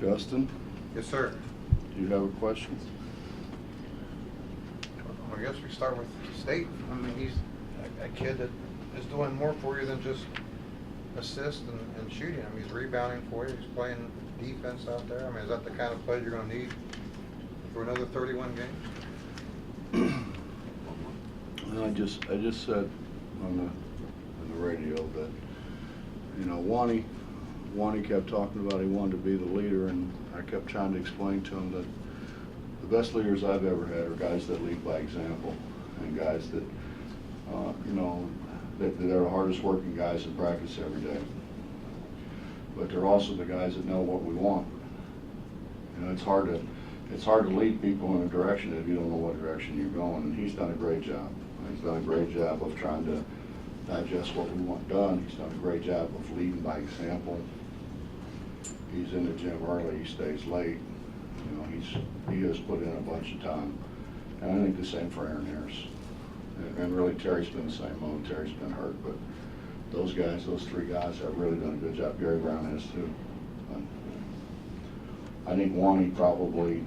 Justin, Yes, sir. do you have a question? I guess we start with State. I mean, he's a kid that is doing more for you than just assist and shooting. I mean, he's rebounding for you. He's playing defense out there. I mean, is that the kind of play you're going to need for another 31 games? I just said on the radio that, you know, Wani kept talking about he wanted to be the leader, and I kept trying to explain to him that the best leaders I've ever had are guys that lead by example, and guys that, you know, that are the hardest working guys in practice every day. But they're also the guys that know what we want. You know, it's hard to lead people in a direction if you don't know what direction you're going, and he's done a great job. He's done a great job of trying to digest what we want done. He's done a great job of leading by example. He's in the gym early, he stays late. You know, he has put in a bunch of time. And I think the same for Aaron Harris. And really Terry's been the same mode. Terry's been hurt, but those guys, those three guys have really done a good job. Gary Brown has too. I think Wani probably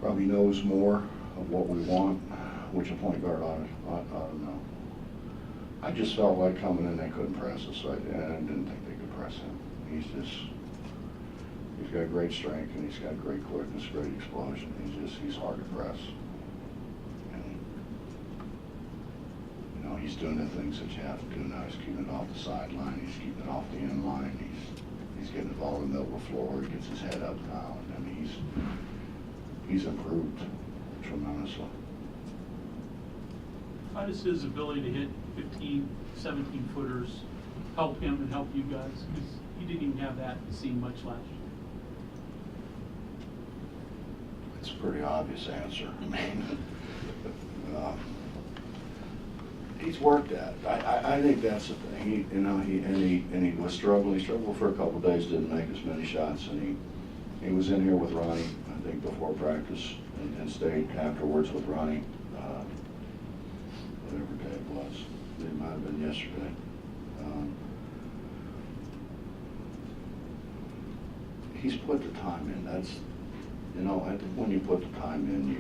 knows more of what we want, which a point guard ought to know. I just felt like coming in they couldn't press us, and I didn't think they could press him. He's got great strength and he's got great quickness, great explosion. He's hard to press. And, you know, he's doing the things that you have to do now. He's keeping it off the sideline. He's keeping it off the end line. He's getting the ball in the middle of the floor. He gets his head up now. And I mean, he's improved tremendously. How does his ability to hit 15, 17 footers help him and help you guys? Because he didn't even have that seen much last year. It's a pretty obvious answer. I mean, he's worked at it. I think that's the thing. He was struggling. He struggled for a couple of days, didn't make as many shots, and he was in here with Ronnie, I think, before practice, and stayed afterwards with Ronnie, whatever day it was. It might have been yesterday. He's put the time in. That's, you know, I think when you put the time in,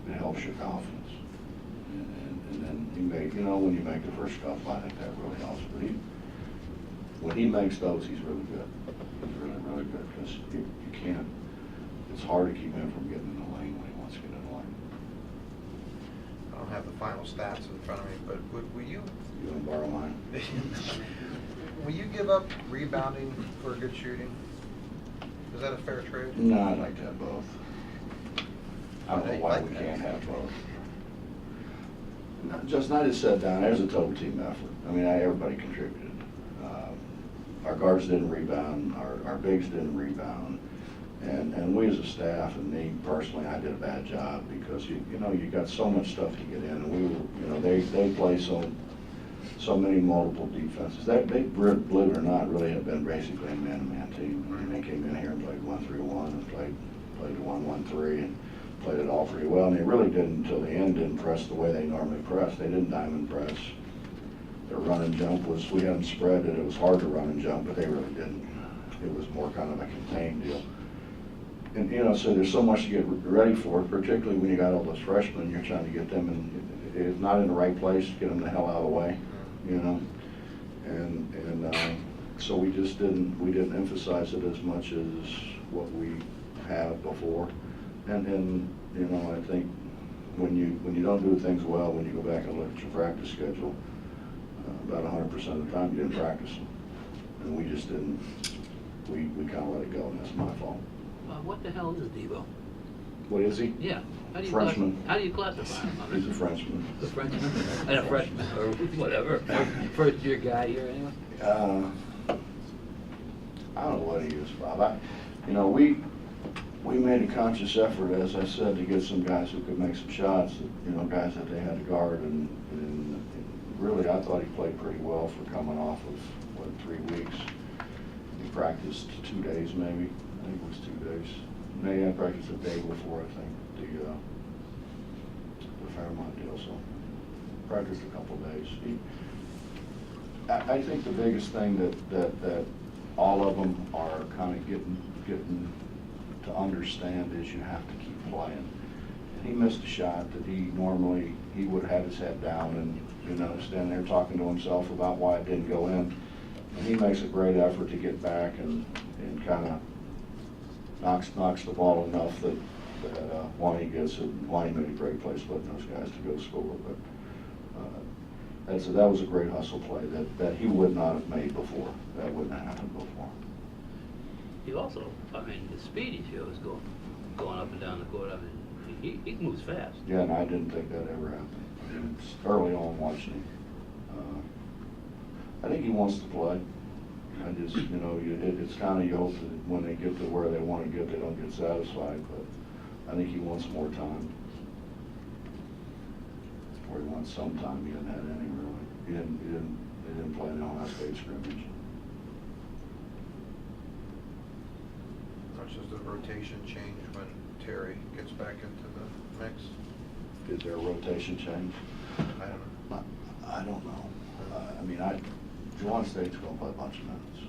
it helps your confidence. And then you make, you know, when you make the first couple, I think that really helps. But when he makes those, he's really good. He's really, really good, because you can't, it's hard to keep him from getting in the lane when he wants to get in the lane. I don't have the final stats in front of me, but will you? You want to borrow mine? Will you give up rebounding for good shooting? Is that a fair trade? No, I'd like to have both. I don't know why we can't have both. No, Justin, I just sat down. There's a total team effort. I mean, everybody contributed. Our guards didn't rebound. Our bigs didn't rebound. And we as a staff, and me personally, I did a bad job, because you know you got so much stuff to get in, and we were, you know, they play so many multiple defenses. They, believe it or not, really have been basically a man-to-man team. I mean, they came in here and played 1-3-1 and played 1-1-3 and played it all pretty well. And they really didn't, until the end, didn't press the way they normally press. They didn't diamond press. Their run and jump was, we had them spread it. It was hard to run and jump, but they really didn't. It was more kind of a contained deal. And, you know, so there's so much to get ready for, particularly when you got all those freshmen. You're trying to get them in, it's not in the right place, get them the hell out of the way, you know. And so we just didn't emphasize it as much as what we have before. And you know, I think when you don't do things well, when you go back and look at your practice schedule, about 100% of the time you didn't practice them. And we just didn't, we kind of let it go, and that's my fault. What the hell is Devo? What is he? Yeah. Freshman. How do you classify him? He's a freshman. A freshman? And a freshman, or whatever. First year guy here anyway? I don't know what he is, Bob. You know, we made a conscious effort, as I said, to get some guys who could make some shots, you know, guys that they had to guard, and really I thought he played pretty well for coming off of, 3 weeks. He practiced 2 days maybe. I think it was 2 days. Maybe I practiced a day before, I think, the Fairmont deal, so practiced a couple of days. I think the biggest thing that all of them are kind of getting to understand is you have to keep playing. And he missed a shot that he would have had his head down and, stand there talking to himself about why it didn't go in. And he makes a great effort to get back and kind of knocks the ball enough that Wani gets it. Wani made a great play splitting those guys to go score. But that was a great hustle play that he would not have made before. That wouldn't have happened before. He also, the speed he shows going up and down the court, he moves fast. Yeah, and I didn't think that ever happened. I mean, it's early on watching him. I think he wants to play. I just, it's kind of, you hope that when they get to where they want to get, they don't get satisfied, but I think he wants more time. Or he wants some time. He didn't have any really. He didn't play in the Ohio State scrimmage. Much as the rotation change when Terry gets back into the mix? Did their rotation change? I don't know. I don't know. Ohio State's going to play a bunch of minutes.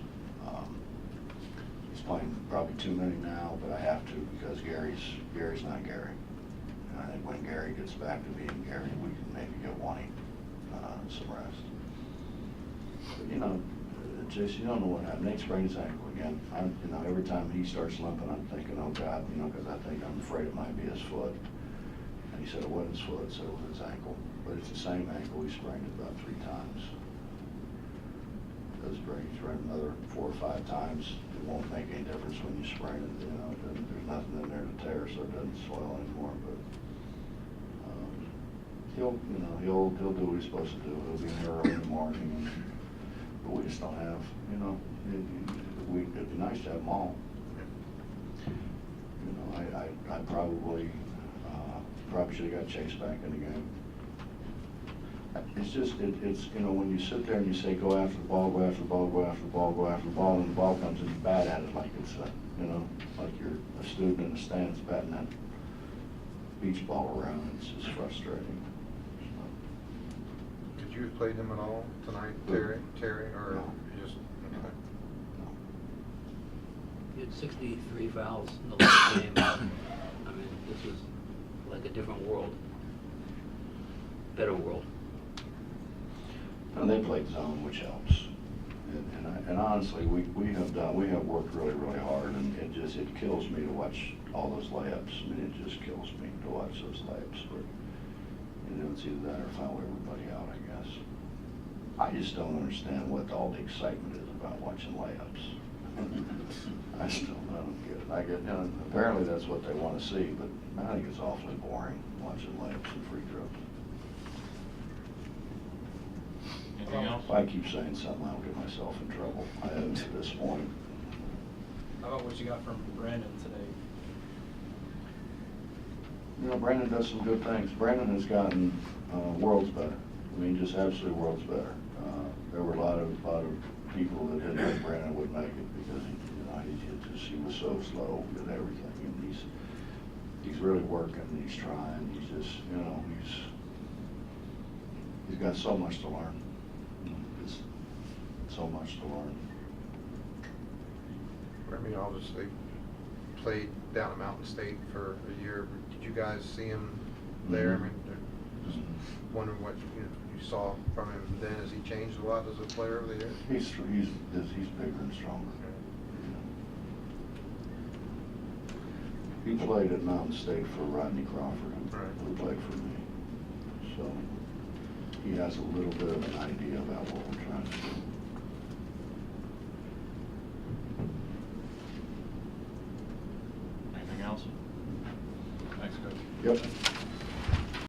He's playing probably too many now, but I have to because Gary's not Gary. And I think when Gary gets back to being Gary, we can maybe get Wani some rest. But Jason, you don't know what happened. Nate sprained his ankle again. Every time he starts limping, I'm thinking, oh God, because I'm afraid it might be his foot. And he said it wasn't his foot, so it was his ankle. But it's the same ankle. He sprained it about 3 times. He's sprained another 4 or 5 times. It won't make any difference when you sprain it. There's nothing in there to tear, so it doesn't swell anymore. But he'll do what he's supposed to do. He'll be in here early in the morning. But we just don't have, it'd be nice to have them all. I probably should have got Chase back in the game. It's just, when you sit there and you say, go after the ball, go after the ball, go after the ball, go after the ball, and the ball comes and you bat at it like it's, like you're a student in the stands batting that beach ball around. It's just frustrating. Did you play him at all tonight, Terry, or No. you just, okay. He had 63 fouls in the last game. This was like a different world. Better world. And they played zone, which helps. And honestly, we have worked really, really hard, and it kills me to watch all those layups. It just kills me to watch those layups. But it's either that or foul everybody out, I guess. I just don't understand what all the excitement is about watching layups. I still don't get it. Apparently that's what they want to see, but I think it's awfully boring watching layups and free throws. Anything else? If I keep saying something, I'll get myself in trouble. I haven't to this point. How about what you got from Brandon today? Brandon does some good things. Brandon has gotten worlds better. Just absolutely worlds better. There were a lot of people that didn't think Brandon would make it because he was so slow with everything. And he's really working. He's trying. He's just he's got so much to learn. Just so much to learn. Obviously played down at Mountain State for a year. Did you guys see him there? Just wondering what you saw from him then. Has he changed a lot as a player over the years? He's bigger and stronger. He played at Mountain State for Rodney Crawford, who played for me. So he has a little bit of an idea about what we're trying to do. Anything else? Thanks, Coach. Yep.